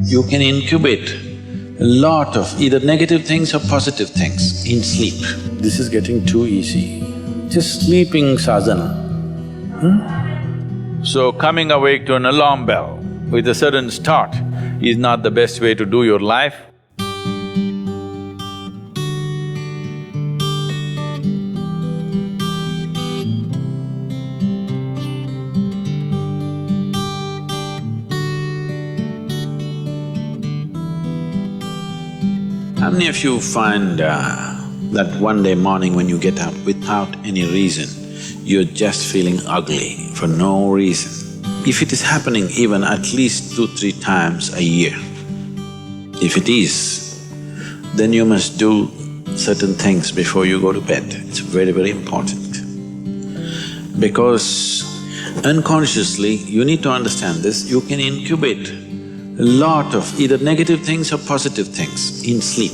You can incubate a lot of either negative things or positive things in sleep. This is getting too easy. Just sleeping sadhana. So coming awake to an alarm bell with a sudden start is not the best way to do your life. How many of you find that one day morning when you get up without any reason, you're just feeling ugly for no reason? If it is happening even at least 2-3 times a year, if it is, then you must do certain things before you go to bed. It's very, very important. Because unconsciously, you need to understand this, you can incubate a lot of either negative things or positive things in sleep.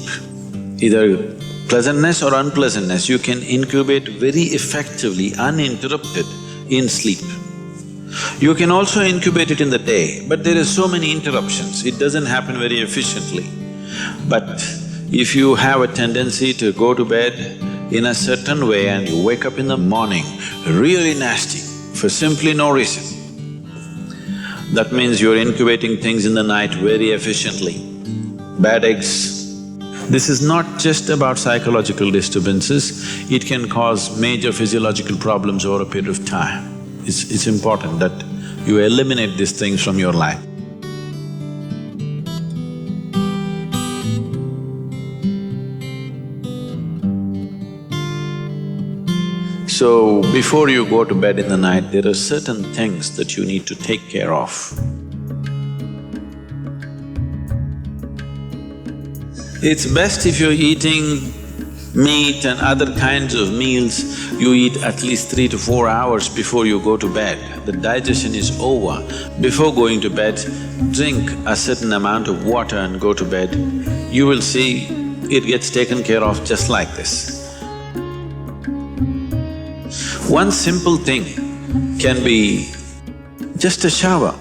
Either pleasantness or unpleasantness, you can incubate very effectively, uninterrupted in sleep. You can also incubate it in the day, but there are so many interruptions, it doesn't happen very efficiently. But if you have a tendency to go to bed in a certain way and you wake up in the morning really nasty for simply no reason, that means you're incubating things in the night very efficiently. Bad eggs. This is not just about psychological disturbances, it can cause major physiological problems over a period of time. It's important that you eliminate these things from your life. So, before you go to bed in the night, there are certain things that you need to take care of. It's best if you're eating meat and other kinds of meals, you eat at least 3 to 4 hours before you go to bed. The digestion is over. Before going to bed, drink a certain amount of water and go to bed. You will see it gets taken care of just like this. One simple thing can be just a shower.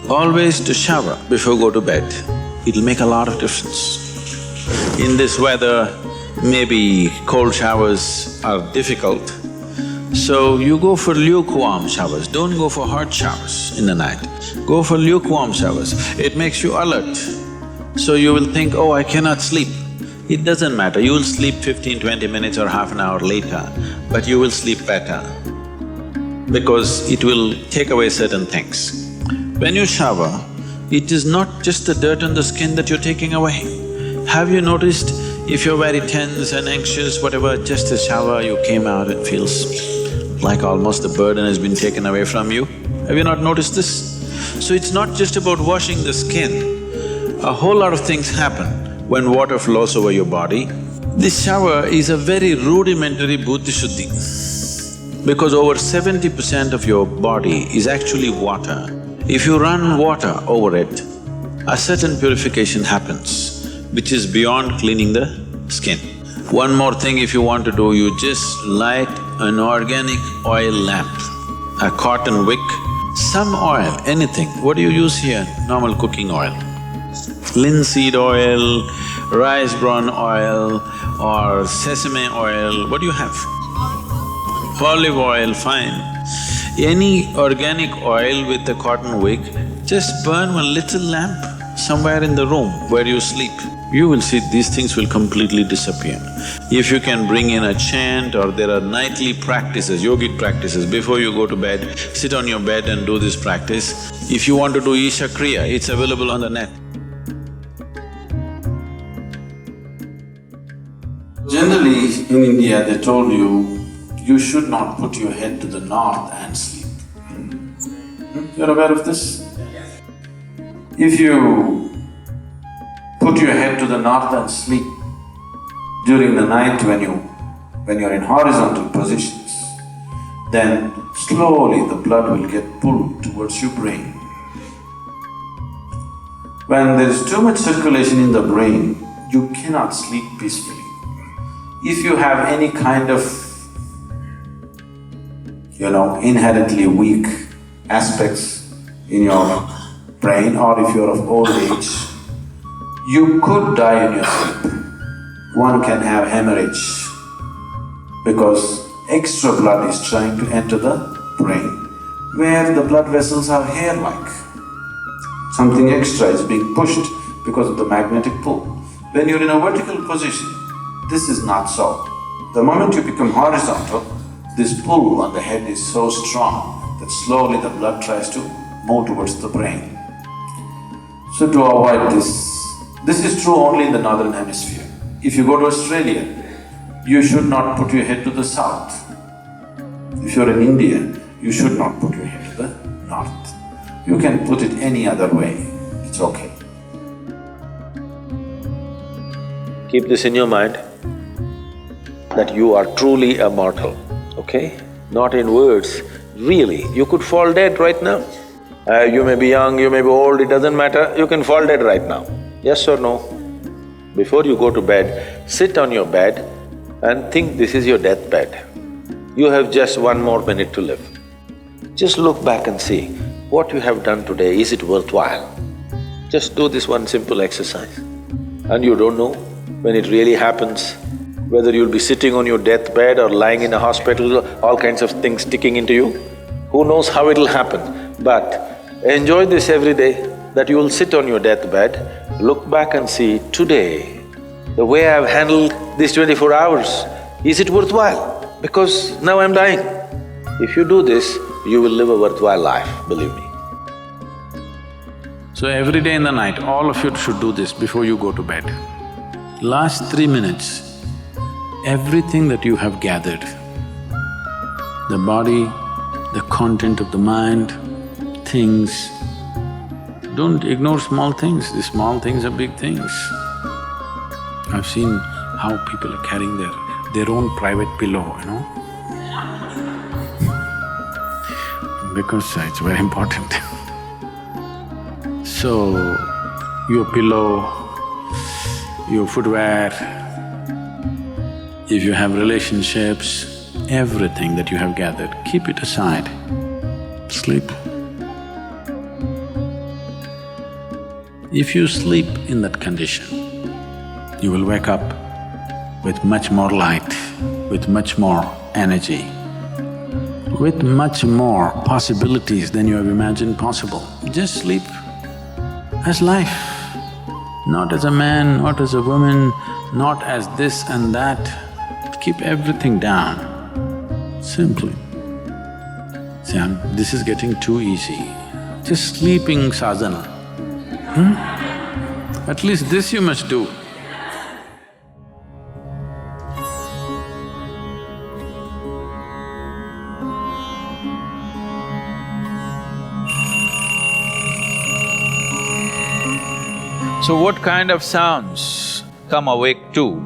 Always to shower before go to bed, it'll make a lot of difference. In this weather, maybe cold showers are difficult, so you go for lukewarm showers, don't go for hot showers in the night. Go for lukewarm showers, it makes you alert. So you will think, oh, I cannot sleep. It doesn't matter, you will sleep 15-20 minutes or half an hour later, but you will sleep better because it will take away certain things. When you shower, it is not just the dirt on the skin that you're taking away. Have you noticed if you're very tense and anxious, whatever, just a shower, you came out, it feels like almost the burden has been taken away from you? Have you not noticed this? So it's not just about washing the skin, a whole lot of things happen when water flows over your body. This shower is a very rudimentary buddhi shuddhi because over 70% of your body is actually water. If you run water over it, a certain purification happens, which is beyond cleaning the skin. One more thing if you want to do, you just light an organic oil lamp, a cotton wick, some oil, anything. What do you use here? Normal cooking oil. Linseed oil, rice bran oil or sesame oil, what do you have? Olive oil, fine. Any organic oil with a cotton wick, just burn one little lamp somewhere in the room where you sleep. You will see these things will completely disappear. If you can bring in a chant or there are nightly practices, yogic practices, before you go to bed, sit on your bed and do this practice. If you want to do Isha Kriya, it's available on the net. Generally, in India, they told you should not put your head to the north and sleep. You're aware of this? If you put your head to the north and sleep during the night when you're in horizontal positions, then slowly the blood will get pulled towards your brain. When there is too much circulation in the brain, you cannot sleep peacefully. If you have any kind of, inherently weak aspects in your brain, or if you're of old age, you could die in your sleep. One can have hemorrhage because extra blood is trying to enter the brain, where the blood vessels are hair-like. Something extra is being pushed because of the magnetic pull. When you're in a vertical position, this is not so. The moment you become horizontal, this pull on the head is so strong that slowly the blood tries to move towards the brain. So to avoid this is true only in the northern hemisphere. If you go to Australia, you should not put your head to the south. If you're in India, you should not put your head to the north. You can put it any other way, it's okay. Keep this in your mind, that you are truly a mortal, okay? Not in words, really. You could fall dead right now. You may be young, you may be old, it doesn't matter, you can fall dead right now. Yes or no? Before you go to bed, sit on your bed and think this is your deathbed. You have just 1 more minute to live. Just look back and see, what you have done today, is it worthwhile? Just do this one simple exercise. And you don't know when it really happens, whether you'll be sitting on your deathbed or lying in a hospital, all kinds of things sticking into you. Who knows how it'll happen? But enjoy this every day, that you will sit on your deathbed, look back and see, today, the way I've handled these 24 hours, is it worthwhile? Because now I'm dying. If you do this, you will live a worthwhile life, believe me. So every day in the night, all of you should do this before you go to bed. Last 3 minutes, everything that you have gathered, the body, the content of the mind, things, don't ignore small things, these small things are big things. I've seen how people are carrying their own private pillow, you know, because it's very important. So, your pillow, your footwear, if you have relationships, everything that you have gathered, keep it aside, sleep. If you sleep in that condition, you will wake up with much more light, with much more energy, with much more possibilities than you have imagined possible. Just sleep as life, not as a man, not as a woman, not as this and that. Keep everything down, simply. See, this is getting too easy. Just sleeping sadhana. At least this you must do. So what kind of sounds come awake to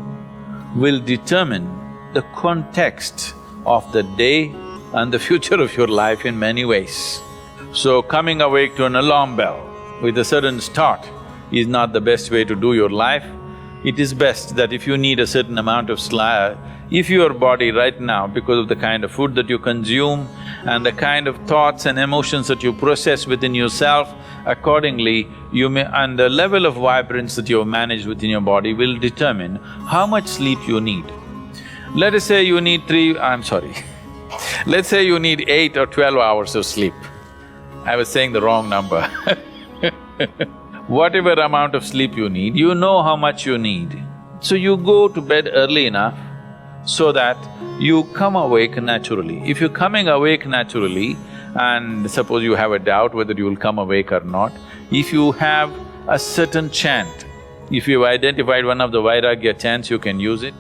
will determine the context of the day and the future of your life in many ways. So coming awake to an alarm bell with a certain start is not the best way to do your life. It is best that if you need a certain amount of sleep, if your body right now, because of the kind of food that you consume and the kind of thoughts and emotions that you process within yourself, accordingly you may… and the level of vibrance that you have managed within your body will determine how much sleep you need. Let us say you need let's say you need 8 or 12 hours of sleep. I was saying the wrong number Whatever amount of sleep you need, you know how much you need. So you go to bed early enough so that you come awake naturally. If you're coming awake naturally, and suppose you have a doubt whether you will come awake or not, if you have a certain chant, if you've identified one of the Vairagya chants, you can use it.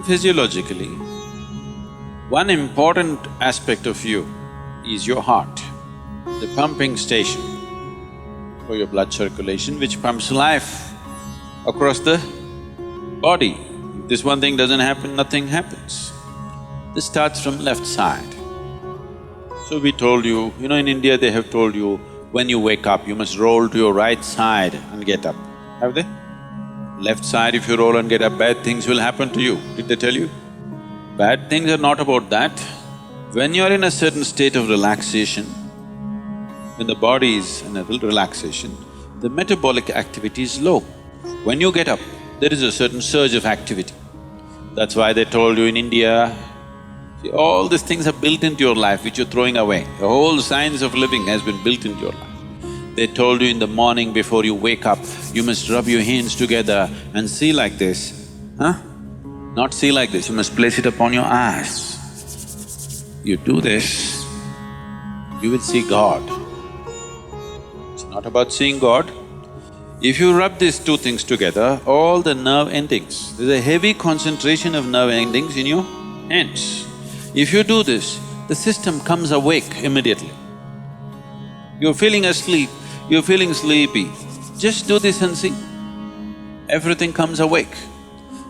Physiologically, one important aspect of you is your heart, the pumping station for your blood circulation, which pumps life across the body. If this one thing doesn't happen, nothing happens. This starts from left side. So we told you, in India they have told you, when you wake up, you must roll to your right side and get up. Have they? Left side, if you roll and get up, bad things will happen to you. Did they tell you? Bad things are not about that. When you're in a certain state of relaxation, when the body is in a relaxation, the metabolic activity is low. When you get up, there is a certain surge of activity. That's why they told you in India, see, all these things are built into your life which you're throwing away. The whole science of living has been built into your life. They told you in the morning before you wake up, you must rub your hands together and see like this, huh? Not see like this, you must place it upon your eyes. You do this, you will see God. It's not about seeing God. If you rub these two things together, all the nerve endings, there's a heavy concentration of nerve endings in your hands. If you do this, the system comes awake immediately. You're feeling asleep, you're feeling sleepy, just do this and see. Everything comes awake.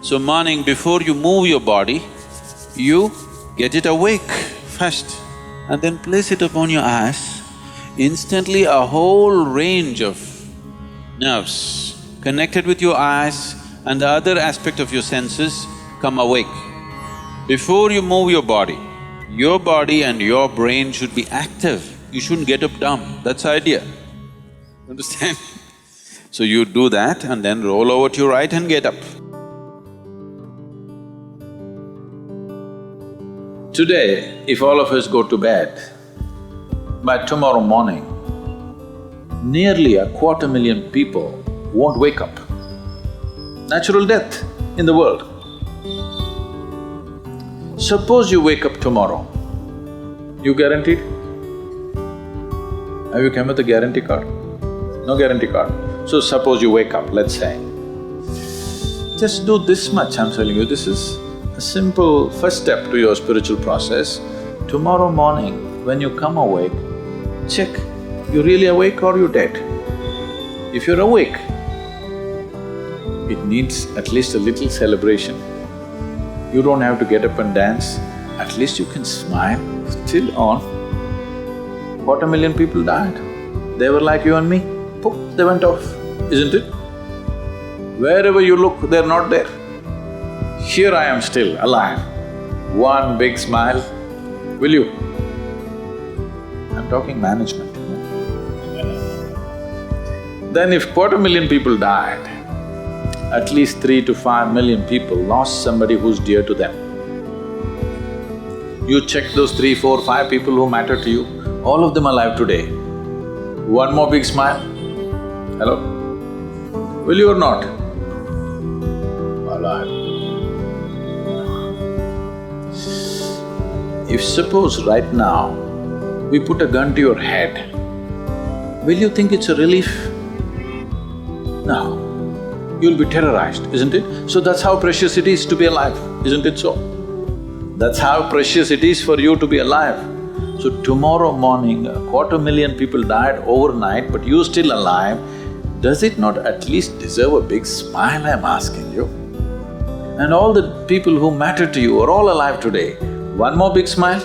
So morning before you move your body, you get it awake first and then place it upon your eyes. Instantly a whole range of nerves connected with your eyes and the other aspect of your senses come awake. Before you move your body and your brain should be active. You shouldn't get up dumb, that's the idea. Understand? So you do that and then roll over to your right and get up. Today, if all of us go to bed, by tomorrow morning, nearly 250,000 people won't wake up. Natural death in the world. Suppose you wake up tomorrow, you guaranteed? Have you come with a guarantee card? No guarantee card. So suppose you wake up, let's say. Just do this much, I'm telling you, this is a simple first step to your spiritual process. Tomorrow morning, when you come awake, check, you really awake or you dead? If you're awake, it needs at least a little celebration. You don't have to get up and dance, at least you can smile, still on. 250,000 people died. They were like you and me, poof, they went off, isn't it? Wherever you look, they're not there. Here I am still, alive. One big smile, will you? I'm talking management. Then if 250,000 people died, at least 3 to 5 million people lost somebody who's dear to them. You check those 3, 4, 5 people who matter to you, all of them alive today. One more big smile. Hello? Will you or not? Alive. If suppose right now, we put a gun to your head, will you think it's a relief? No. You'll be terrorized, isn't it? So that's how precious it is to be alive, isn't it so? That's how precious it is for you to be alive. So tomorrow morning, 250,000 people died overnight, but you're still alive. Does it not at least deserve a big smile, I'm asking you? And all the people who matter to you are all alive today. One more big smile?